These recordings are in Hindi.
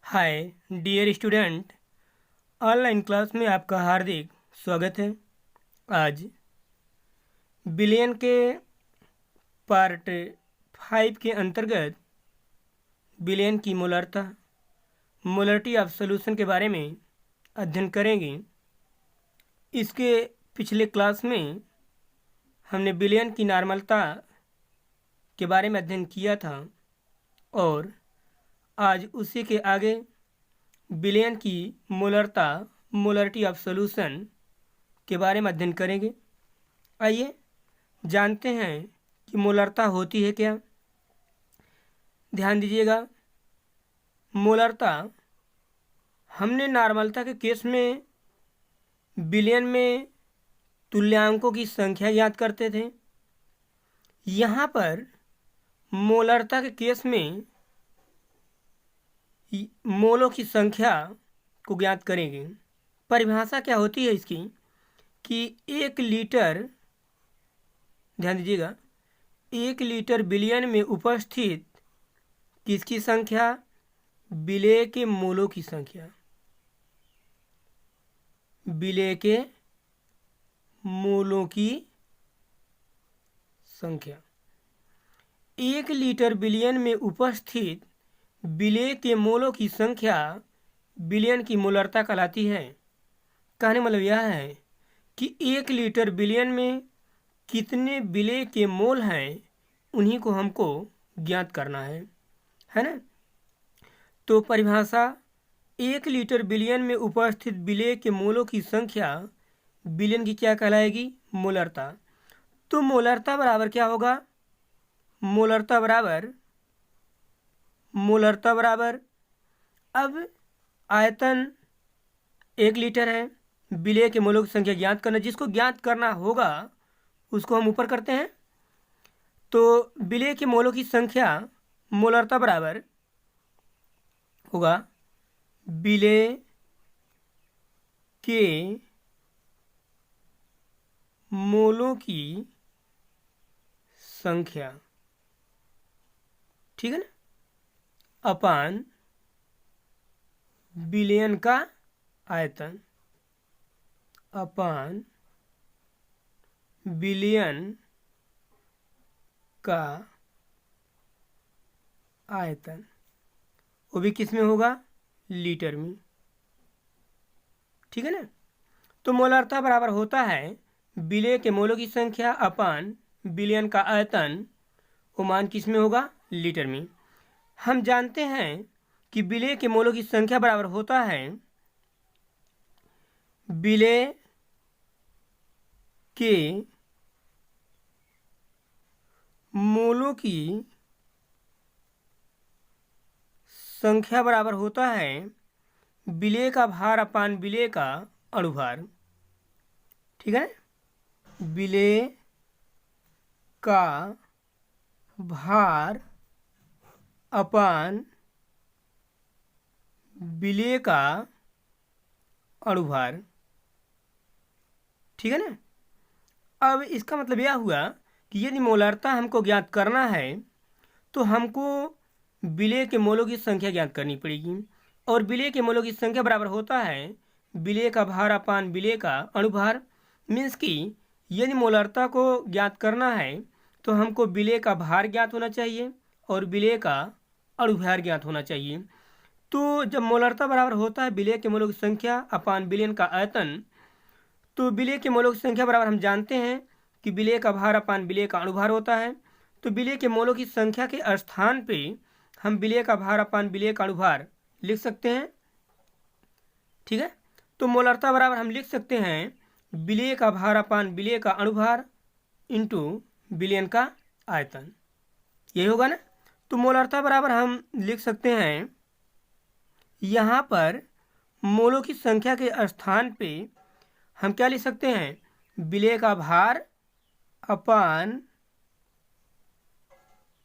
हाय डियर स्टूडेंट, ऑनलाइन क्लास में आपका हार्दिक स्वागत है। आज बिलियन के पार्ट 5 के अंतर्गत बिलियन की मोलरता मोलरिटी ऑफ सॉल्यूशन के बारे में अध्ययन करेंगे। इसके पिछले क्लास में हमने बिलियन की नॉर्मलता के बारे में अध्ययन किया था और आज उसी के आगे बिलियन की मोलरता मोलरिटी ऑफ सॉल्यूशन के बारे में अध्ययन करेंगे। आइए जानते हैं कि मोलरता होती है क्या। ध्यान दीजिएगा, मोलरता हमने नॉर्मलता के केस में बिलियन में तुल्यांकों की संख्या ज्ञात करते थे। यहाँ पर मोलरता के केस में मोलों की संख्या को ज्ञात करेंगे। परिभाषा क्या होती है इसकी कि 1 लीटर, ध्यान दीजिएगा, 1 लीटर बिलियन में उपस्थित किसकी संख्या? विलेय के मोलों की संख्या। विलेय के मोलों की संख्या। 1 लीटर बिलियन में उपस्थित विलेय के मोलों की संख्या बिलियन की मोलरता कहलाती है। कहने मतलब यह है कि 1 लीटर बिलियन में कितने विलेय के मोल हैं, उन्हीं को हमको ज्ञात करना है ना। तो परिभाषा, 1 लीटर बिलियन में उपस्थित विलेय के मोलों की संख्या बिलियन की क्या कहलाएगी? मोलरता। तो मोलरता बराबर क्या होगा? मोलरता बराबर अब आयतन 1 लीटर है, विलेय के मोलों की संख्या ज्ञात करना, जिसको ज्ञात करना होगा उसको हम ऊपर करते हैं। तो विलेय के मोलों की संख्या मोलरता बराबर होगा विलेय के मोलों की संख्या, ठीक है ना, अपान बिलियन का आयतन, अपान बिलियन का आयतन। वो भी किस में होगा? लीटर में, ठीक है ना। तो मोलरता बराबर होता है विलेय के मोलों की संख्या अपान बिलियन का आयतन। वो मान किस में होगा? लीटर में। हम जानते हैं कि विलेय के मोलों की संख्या बराबर होता है विलेय के मोलों की संख्या बराबर होता है विलेय का भार अपान विलेय का अणुभार, ठीक है। विलेय का भार अपान विलेय का अणुभार, ठीक है ना। अब इसका मतलब यह हुआ कि यदि मोलरता हमको ज्ञात करना है तो हमको विलेय के मोलों की संख्या ज्ञात करनी पड़ेगी, और विलेय के मोलों की संख्या बराबर होता है विलेय का भार अपान विलेय का अणुभार। मीन्स कि यदि मोलरता को ज्ञात करना है तो हमको विलेय का भार ज्ञात होना चाहिए और विलेय का अणुभार ज्ञात होना चाहिए। तो जब मोलरता बराबर होता है विलेय के मोलों की संख्या अपान विलियन का आयतन, तो विलेय के मोलों की संख्या बराबर हम जानते हैं कि विलेय का भार अपान विलेय का अणुभार होता है। तो विलेय के मोलों की संख्या के स्थान पे हम विलेय का भार अपान विलेय का अणुभार लिख सकते हैं, ठीक है। तो मोलरता बराबर हम लिख सकते हैं विलेय का भार अपान विलेय का अणुभार इंटू विलियन का आयतन, यही होगा ना। तो मोलरता बराबर हम लिख सकते हैं, यहाँ पर मोलों की संख्या के स्थान पे हम क्या लिख सकते हैं? विलेय का भार अपान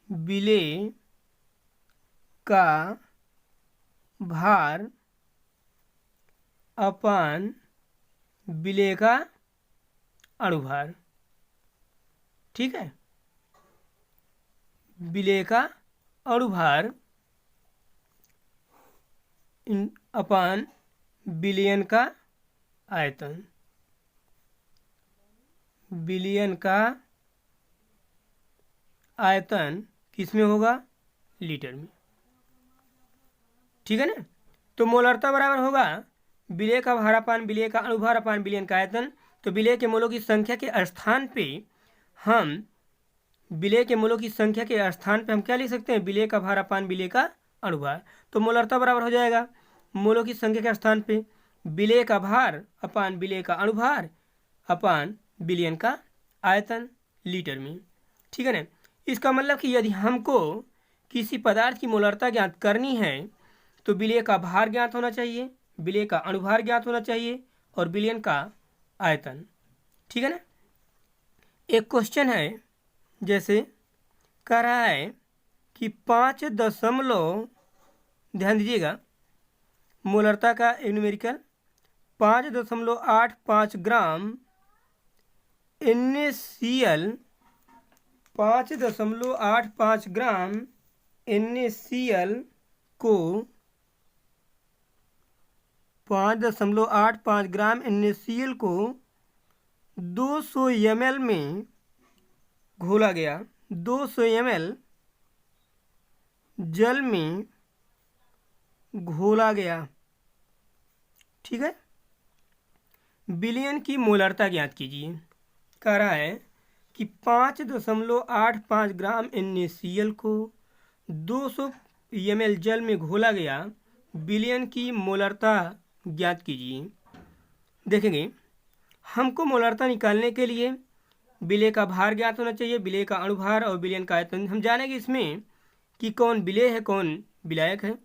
विलेय का भार अपान विलेय का अणुभार, ठीक है। विलेय का अणुभार अपान बिलियन का आयतन, बिलियन का आयतन किस में होगा? लीटर में। ठीक है ना। तो मोलरता बराबर होगा विलेय का भार अपान विलेय का अणुभार अपान बिलियन का आयतन। तो विलेय के मोलों की संख्या के स्थान पे हम विलेय के मोलों की संख्या के स्थान पे हम क्या लिख सकते हैं? विलेय का भार अपान विलेय का अणुभार। तो मोलरता बराबर हो जाएगा मोलों की संख्या के स्थान पे विलेय का भार अपान विलेय का अणुभार अपान बिलियन का आयतन लीटर में। ठीक है ना। इसका मतलब कि यदि हमको किसी पदार्थ की मोलरता ज्ञात करनी है तो विलेय का भार ज्ञात होना चाहिए, विलेय का अणुभार ज्ञात होना चाहिए और बिलियन का आयतन। ठीक है ना। एक क्वेश्चन है, जैसे कह रहा है कि 5 ध्यान दीजिएगा मोलरता का न्यूमेरिकल 5.85 ग्राम NaCl 5.85 ग्राम NaCl को 5.85 ग्राम NaCl को 200 ml में घोला गया, 200 ml जल में घोला गया। ठीक है। बिलियन की मोलरता ज्ञात कीजिए। कह रहा है कि 5.85 ग्राम NaCl को 200 ml जल में घोला गया, बिलियन की मोलरता ज्ञात कीजिए। देखेंगे हमको मोलरता निकालने के लिए विलेय का भार ज्ञात होना चाहिए, विलेय का अणुभार और बिलियन का आयतन। हम जानेंगे इसमें कि कौन विलेय है कौन विलायक है।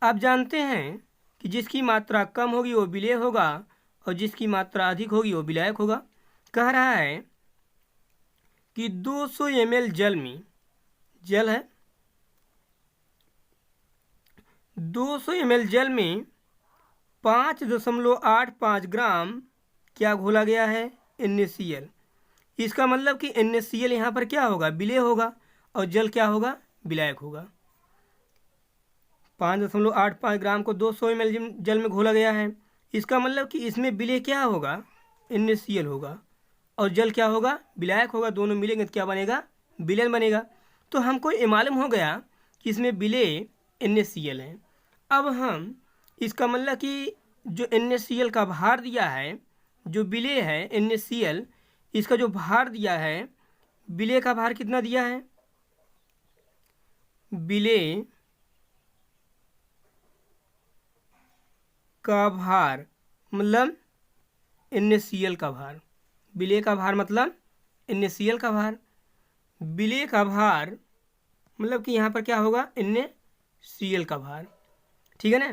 आप जानते हैं कि जिसकी मात्रा कम होगी वो विलेय होगा और जिसकी मात्रा अधिक होगी वो विलायक होगा। कह रहा है कि 200 ml जल में, जल है, 200 ml जल में 5.85 ग्राम क्या घोला गया है? NaCl। इसका मतलब कि NaCl यहाँ पर क्या होगा? विलेय होगा और जल क्या होगा? विलायक होगा। 5.85 ग्राम को 200 ml जल में घोला गया है, इसका मतलब कि इसमें विलेय क्या होगा? NaCl होगा और जल क्या होगा? विलायक होगा। दोनों मिलेंगे तो क्या बनेगा? विलयन बनेगा। तो हमको ये मालूम हो गया कि इसमें विलेय NaCl है। अब हम इसका मतलब कि जो NaCl का भार दिया है, जो विलेय है NaCl, इसका जो भार दिया है, विलेय का भार कितना दिया है? विलेय का भार मतलब NaCl का भार, विलेय का भार मतलब NaCl का भार, विलेय का भार मतलब कि यहाँ पर क्या होगा? NaCl का भार। ठीक है ना।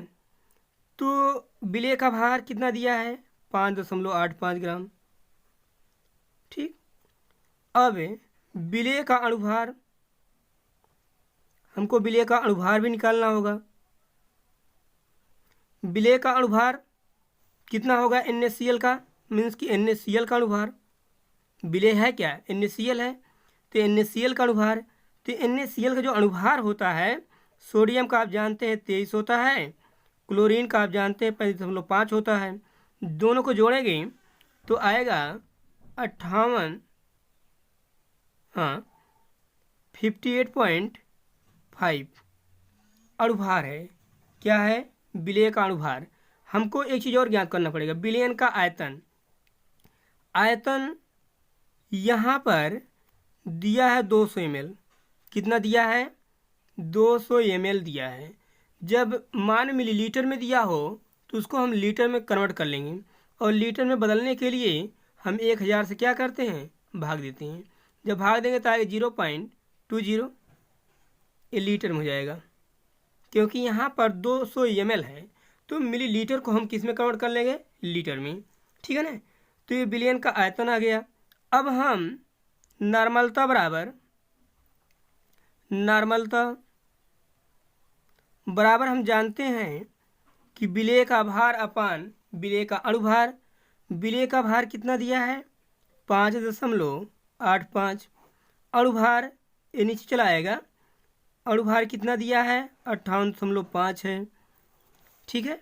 तो विलेय का भार कितना दिया है? 5.85 ग्राम। ठीक। अब विलेय का अणुभार, हमको विलेय का अणुभार भी निकालना होगा। विलेय का अणुभार कितना होगा? NaCl का, मीन्स कि NaCl का अणुभार, विलेय है क्या? NaCl है, तो NaCl का अणुभार, तो NaCl का जो अणुभार होता है, सोडियम का आप जानते हैं 23 होता है, क्लोरीन का आप जानते हैं 35.5 होता है। दोनों को जोड़ेंगे तो आएगा 58, हाँ 58.5 अणुभार है। क्या है? विलेय का अणुभार। हमको एक चीज़ और ज्ञात करना पड़ेगा, विलयन का आयतन। आयतन यहाँ पर दिया है 200 ml। कितना दिया है? 200 ml दिया है। जब मान मिलीलीटर में दिया हो तो उसको हम लीटर में कन्वर्ट कर लेंगे और लीटर में बदलने के लिए हम 1000 से क्या करते हैं? भाग देते हैं। जब भाग देंगे तो आएगा 0.20, ये लीटर में हो जाएगा। क्योंकि यहाँ पर 200 ml है तो मिलीलीटर को हम किस में कन्वर्ट कर लेंगे? लीटर में। ठीक है ना। तो ये विलयन का आयतन आ गया। अब हम नॉर्मलता बराबर हम जानते हैं कि विलेय का भार अपान विलेय का अणुभार। विलेय का भार कितना दिया है? 5.85। अणुभार ये नीचे चला आएगा। अणुभार कितना दिया है? 58.5 है। ठीक है।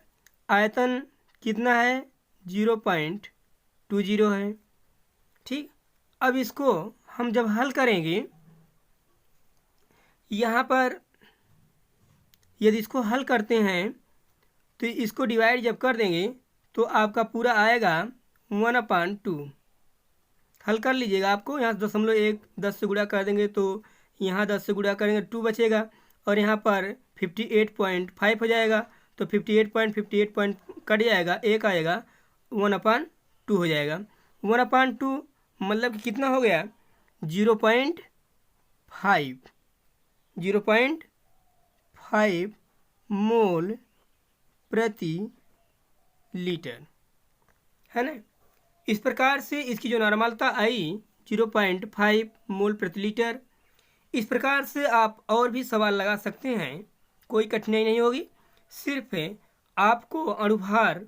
आयतन कितना है? 0.20 है। ठीक, अब इसको हम जब हल करेंगे, यहाँ पर यदि इसको हल करते हैं तो इसको डिवाइड जब कर देंगे तो आपका पूरा आएगा 1/2। हल कर लीजिएगा। आपको यहाँ 0.1 10 से गुणा कर देंगे तो यहाँ 10 से गुणा करेंगे 2 बचेगा, और यहाँ पर 58.5 हो जाएगा, तो 58 कट जाएगा, एक आएगा, 1/2 हो जाएगा। 1/2 मतलब कि कितना हो गया? 0.5 मोल प्रति लीटर, है ना। इस प्रकार से इसकी जो नॉर्मलता आई 0.5 मोल प्रति लीटर। इस प्रकार से आप और भी सवाल लगा सकते हैं, कोई कठिनाई नहीं होगी। सिर्फ आपको अणुभार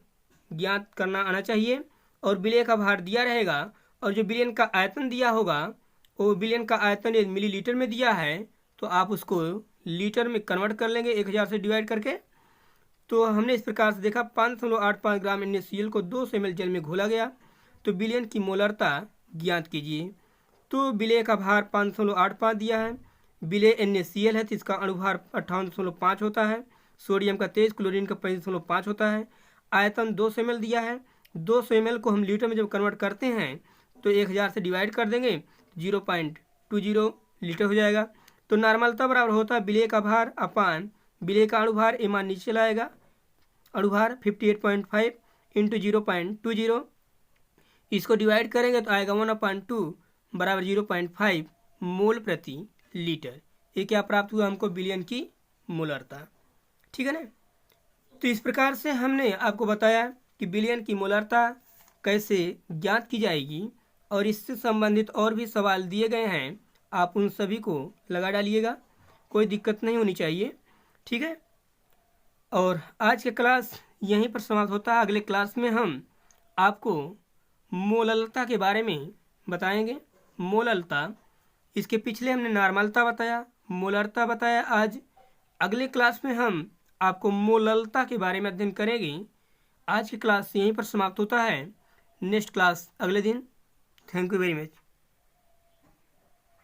ज्ञात करना आना चाहिए, और विलय का भार दिया रहेगा, और जो विलयन का आयतन दिया होगा वो विलयन का आयतन यदि मिलीलीटर में दिया है तो आप उसको लीटर में कन्वर्ट कर लेंगे 1000 से डिवाइड करके। तो हमने इस प्रकार से देखा 5.85 ग्राम NaCl को 200 ml जल में घोला गया, तो विलयन की मोलरता ज्ञात कीजिए। तो विलय का भार 5.85 दिया है, विलय NaCl है तो इसका अणुभार 58.5 होता है, सोडियम का 23, क्लोरीन का 25.5 होता है। आयतन 200 ml दिया है, 200 ml को हम लीटर में जब कन्वर्ट करते हैं तो 1000 से डिवाइड कर देंगे, 0.20 लीटर हो जाएगा। तो नॉर्मलता बराबर होता है विलय का भार अपान विलय का अणुभार, मान नीचे लाएगा, अणुभार 58.5 इंटू 0.20, इसको डिवाइड करेंगे तो आएगा 1/2 बराबर 0.5 मोल प्रति लीटर। ये क्या प्राप्त हुआ हमको? विलयन की मोलरता। ठीक है ना। तो इस प्रकार से हमने आपको बताया कि विलयन की मोलरता कैसे ज्ञात की जाएगी, और इससे संबंधित और भी सवाल दिए गए हैं, आप उन सभी को लगा डालिएगा, कोई दिक्कत नहीं होनी चाहिए। ठीक है। और आज का क्लास यहीं पर समाप्त होता है। अगले क्लास में हम आपको मोललता के बारे में बताएंगे। मोललता, इसके पिछले हमने नॉर्मलता बताया, मोलरता बताया। आज अगले क्लास में हम आपको मोललता के बारे में अध्ययन करेंगे। आज की क्लास यहीं पर समाप्त होता है। नेक्स्ट क्लास अगले दिन। Thank you very much.